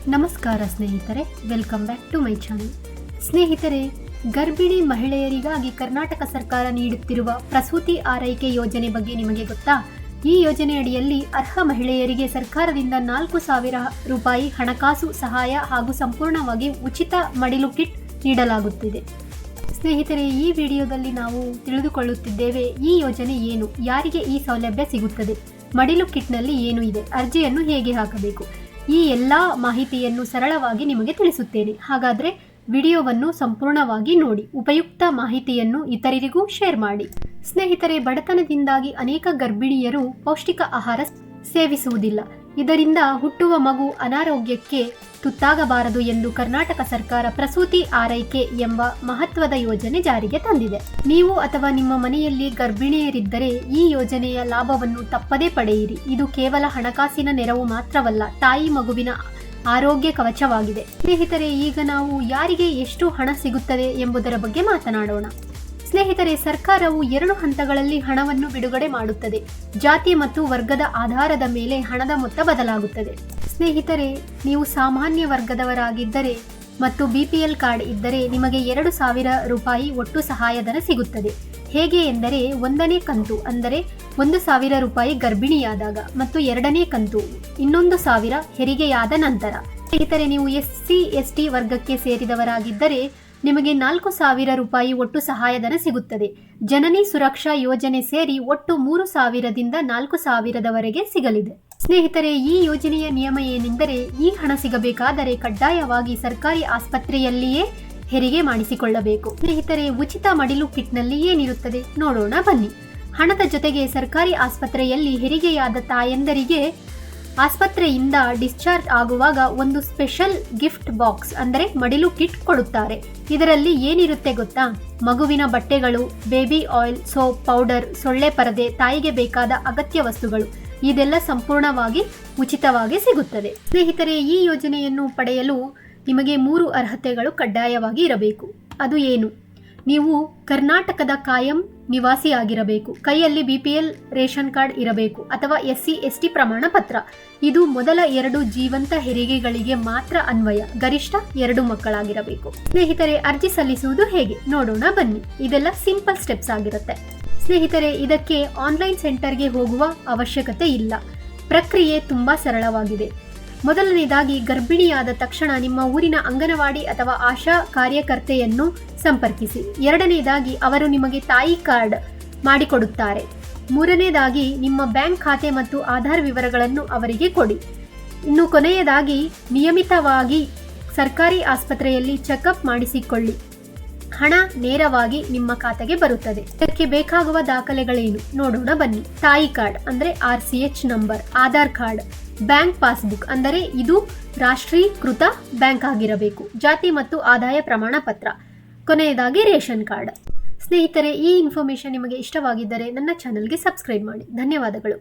ನಮಸ್ಕಾರ ಸ್ನೇಹಿತರೆ, welcome back to my channel. ಸ್ನೇಹಿತರೆ, ಗರ್ಭಿಣಿ ಮಹಿಳೆಯರಿಗಾಗಿ ಕರ್ನಾಟಕ ಸರ್ಕಾರ ನೀಡುತ್ತಿರುವ ಪ್ರಸೂತಿ ಆರೈಕೆ ಯೋಜನೆ ಬಗ್ಗೆ ನಿಮಗೆ ಗೊತ್ತಾ? ಈ ಯೋಜನೆ ಅಡಿಯಲ್ಲಿ ಅರ್ಹ ಮಹಿಳೆಯರಿಗೆ ಸರ್ಕಾರದಿಂದ 4,000 ರೂಪಾಯಿ ಹಣಕಾಸು ಸಹಾಯ ಹಾಗೂ ಸಂಪೂರ್ಣವಾಗಿ ಉಚಿತ ಮಡಿಲು ಕಿಟ್ ನೀಡಲಾಗುತ್ತಿದೆ. ಸ್ನೇಹಿತರೆ, ಈ ವಿಡಿಯೋದಲ್ಲಿ ನಾವು ತಿಳಿದುಕೊಳ್ಳುತ್ತಿದ್ದೇವೆ ಈ ಯೋಜನೆ ಏನು, ಯಾರಿಗೆ ಈ ಸೌಲಭ್ಯ ಸಿಗುತ್ತದೆ, ಮಡಿಲು ಕಿಟ್ನಲ್ಲಿ ಏನು ಇದೆ, ಅರ್ಜಿಯನ್ನು ಹೇಗೆ ಹಾಕಬೇಕು, ಈ ಎಲ್ಲ ಮಾಹಿತಿಯನ್ನು ಸರಳವಾಗಿ ನಿಮಗೆ ತಿಳಿಸುತ್ತೇನೆ. ಹಾಗಾದರೆ ವಿಡಿಯೋವನ್ನು ಸಂಪೂರ್ಣವಾಗಿ ನೋಡಿ, ಉಪಯುಕ್ತ ಮಾಹಿತಿಯನ್ನು ಇತರರಿಗೂ ಶೇರ್ ಮಾಡಿ. ಸ್ನೇಹಿತರೆ, ಬಡತನದಿಂದಾಗಿ ಅನೇಕ ಗರ್ಭಿಣಿಯರು ಪೌಷ್ಟಿಕ ಆಹಾರ ಸೇವಿಸುವುದಿಲ್ಲ. ಇದರಿಂದ ಹುಟ್ಟುವ ಮಗು ಅನಾರೋಗ್ಯಕ್ಕೆ ತುತ್ತಾಗಬಾರದು ಎಂದು ಕರ್ನಾಟಕ ಸರ್ಕಾರ ಪ್ರಸೂತಿ ಆರೈಕೆ ಎಂಬ ಮಹತ್ವದ ಯೋಜನೆ ಜಾರಿಗೆ ತಂದಿದೆ. ನೀವು ಅಥವಾ ನಿಮ್ಮ ಮನೆಯಲ್ಲಿ ಗರ್ಭಿಣಿಯರಿದ್ದರೆ ಈ ಯೋಜನೆಯ ಲಾಭವನ್ನು ತಪ್ಪದೇ ಪಡೆಯಿರಿ. ಇದು ಕೇವಲ ಹಣಕಾಸಿನ ನೆರವು ಮಾತ್ರವಲ್ಲ, ತಾಯಿ ಮಗುವಿನ ಆರೋಗ್ಯ ಕವಚವಾಗಿದೆ. ಸ್ನೇಹಿತರೆ, ಈಗ ನಾವು ಯಾರಿಗೆ ಎಷ್ಟು ಹಣ ಸಿಗುತ್ತದೆ ಎಂಬುದರ ಬಗ್ಗೆ ಮಾತನಾಡೋಣ. ಸ್ನೇಹಿತರೆ, ಸರ್ಕಾರವು 2 ಹಂತಗಳಲ್ಲಿ ಹಣವನ್ನು ಬಿಡುಗಡೆ ಮಾಡುತ್ತದೆ. ಜಾತಿ ಮತ್ತು ವರ್ಗದ ಆಧಾರದ ಮೇಲೆ ಹಣದ ಮೊತ್ತ ಬದಲಾಗುತ್ತದೆ. ಸ್ನೇಹಿತರೆ, ನೀವು ಸಾಮಾನ್ಯ ವರ್ಗದವರಾಗಿದ್ದರೆ ಮತ್ತು BPL ಕಾರ್ಡ್ ಇದ್ದರೆ ನಿಮಗೆ 2,000 ರೂಪಾಯಿ ಒಟ್ಟು ಸಹಾಯಧನ ಸಿಗುತ್ತದೆ. ಹೇಗೆ ಎಂದರೆ, 1ನೇ ಕಂತು ಅಂದರೆ 1,000 ರೂಪಾಯಿ ಗರ್ಭಿಣಿಯಾದಾಗ ಮತ್ತು 2ನೇ ಕಂತು 1,000 ಹೆರಿಗೆಯಾದ ನಂತರ. ಸ್ನೇಹಿತರೆ, ನೀವು SC ST ವರ್ಗಕ್ಕೆ ಸೇರಿದವರಾಗಿದ್ದರೆ ನಿಮಗೆ 4,000 ರೂಪಾಯಿ ಒಟ್ಟು ಸಹಾಯಧನ ಸಿಗುತ್ತದೆ. ಜನನಿ ಸುರಕ್ಷಾ ಯೋಜನೆ ಸೇರಿ ಒಟ್ಟು 3,000ದಿಂದ 4,000ದವರೆಗೆ ಸಿಗಲಿದೆ. ಸ್ನೇಹಿತರೆ, ಈ ಯೋಜನೆಯ ನಿಯಮ ಏನೆಂದರೆ, ಈ ಹಣ ಸಿಗಬೇಕಾದರೆ ಕಡ್ಡಾಯವಾಗಿ ಸರ್ಕಾರಿ ಆಸ್ಪತ್ರೆಯಲ್ಲಿಯೇ ಹೆರಿಗೆ ಮಾಡಿಸಿಕೊಳ್ಳಬೇಕು. ಸ್ನೇಹಿತರೆ, ಉಚಿತ ಮಡಿಲು ಕಿಟ್ನಲ್ಲಿ ಏನಿರುತ್ತದೆ ನೋಡೋಣ ಬನ್ನಿ. ಹಣದ ಜೊತೆಗೆ ಸರ್ಕಾರಿ ಆಸ್ಪತ್ರೆಯಲ್ಲಿ ಹೆರಿಗೆಯಾದ ತಾಯಂದರಿಗೆ ಆಸ್ಪತ್ರೆಯಿಂದ ಡಿಸ್ಚಾರ್ಜ್ ಆಗುವಾಗ ಒಂದು ಸ್ಪೆಷಲ್ ಗಿಫ್ಟ್ ಬಾಕ್ಸ್ ಅಂದರೆ ಮಡಿಲು ಕಿಟ್ ಕೊಡುತ್ತಾರೆ. ಇದರಲ್ಲಿ ಏನಿರುತ್ತೆ ಗೊತ್ತಾ? ಮಗುವಿನ ಬಟ್ಟೆಗಳು, ಬೇಬಿ ಆಯಿಲ್, ಸೋಪ್, ಪೌಡರ್, ಸೊಳ್ಳೆ ಪರದೆ, ತಾಯಿಗೆ ಬೇಕಾದ ಅಗತ್ಯ ವಸ್ತುಗಳು, ಇದೆಲ್ಲ ಸಂಪೂರ್ಣವಾಗಿ ಉಚಿತವಾಗಿ ಸಿಗುತ್ತದೆ. ಸ್ನೇಹಿತರೆ, ಈ ಯೋಜನೆಯನ್ನು ಪಡೆಯಲು ನಿಮಗೆ 3 ಅರ್ಹತೆಗಳು ಕಡ್ಡಾಯವಾಗಿ ಇರಬೇಕು. ಅದು ಏನು? ನೀವು ಕರ್ನಾಟಕದ ಕಾಯಂ ನಿವಾಸಿಯಾಗಿರಬೇಕು, ಕೈಯಲ್ಲಿ BPL ರೇಷನ್ ಕಾರ್ಡ್ ಇರಬೇಕು ಅಥವಾ SC ST ಪ್ರಮಾಣ ಪತ್ರ. ಇದು ಮೊದಲ 2 ಜೀವಂತ ಹೆರಿಗೆಗಳಿಗೆ ಮಾತ್ರ ಅನ್ವಯ. ಗರಿಷ್ಠ 2 ಮಕ್ಕಳಾಗಿರಬೇಕು. ಸ್ನೇಹಿತರೆ, ಅರ್ಜಿ ಸಲ್ಲಿಸುವುದು ಹೇಗೆ ನೋಡೋಣ ಬನ್ನಿ. ಇದೆಲ್ಲ ಸಿಂಪಲ್ ಸ್ಟೆಪ್ಸ್ ಆಗಿರುತ್ತೆ. ಸ್ನೇಹಿತರೆ, ಇದಕ್ಕೆ ಆನ್ಲೈನ್ ಸೆಂಟರ್ಗೆ ಹೋಗುವ ಅವಶ್ಯಕತೆ ಇಲ್ಲ. ಪ್ರಕ್ರಿಯೆ ತುಂಬಾ ಸರಳವಾಗಿದೆ. ಮೊದಲನೇದಾಗಿ, ಗರ್ಭಿಣಿಯಾದ ತಕ್ಷಣ ನಿಮ್ಮ ಊರಿನ ಅಂಗನವಾಡಿ ಅಥವಾ ಆಶಾ ಕಾರ್ಯಕರ್ತೆಯನ್ನು ಸಂಪರ್ಕಿಸಿ. 2ನೇದಾಗಿ, ಅವರು ನಿಮಗೆ ತಾಯಿ ಕಾರ್ಡ್ ಮಾಡಿಕೊಡುತ್ತಾರೆ. 3ನೇದಾಗಿ, ನಿಮ್ಮ ಬ್ಯಾಂಕ್ ಖಾತೆ ಮತ್ತು ಆಧಾರ್ ವಿವರಗಳನ್ನು ಅವರಿಗೆ ಕೊಡಿ. ಇನ್ನು ಕೊನೆಯದಾಗಿ, ನಿಯಮಿತವಾಗಿ ಸರ್ಕಾರಿ ಆಸ್ಪತ್ರೆಯಲ್ಲಿ ಚೆಕಪ್ ಮಾಡಿಸಿಕೊಳ್ಳಿ. ಹಣ ನೇರವಾಗಿ ನಿಮ್ಮ ಖಾತೆಗೆ ಬರುತ್ತದೆ. ಇದಕ್ಕೆ ಬೇಕಾಗುವ ದಾಖಲೆಗಳೇನು ನೋಡೋಣ ಬನ್ನಿ. ತಾಯಿ ಕಾರ್ಡ್ ಅಂದರೆ RCH number, Aadhaar card, bank passbook ಅಂದರೆ ಇದು ರಾಷ್ಟ್ರೀಕೃತ ಬ್ಯಾಂಕ್ ಆಗಿರಬೇಕು, ಜಾತಿ ಮತ್ತು ಆದಾಯ ಪ್ರಮಾಣ ಪತ್ರ, ಕೊನೆಯದಾಗಿ ರೇಷನ್ ಕಾರ್ಡ್. ಸ್ನೇಹಿತರೆ, ಈ ಇನ್ಫಾರ್ಮೇಶನ್ ನಿಮಗೆ ಇಷ್ಟವಾಗಿದ್ದರೆ ನನ್ನ ಚಾನೆಲ್ಗೆ ಸಬ್ಸ್ಕ್ರೈಬ್ ಮಾಡಿ. ಧನ್ಯವಾದಗಳು.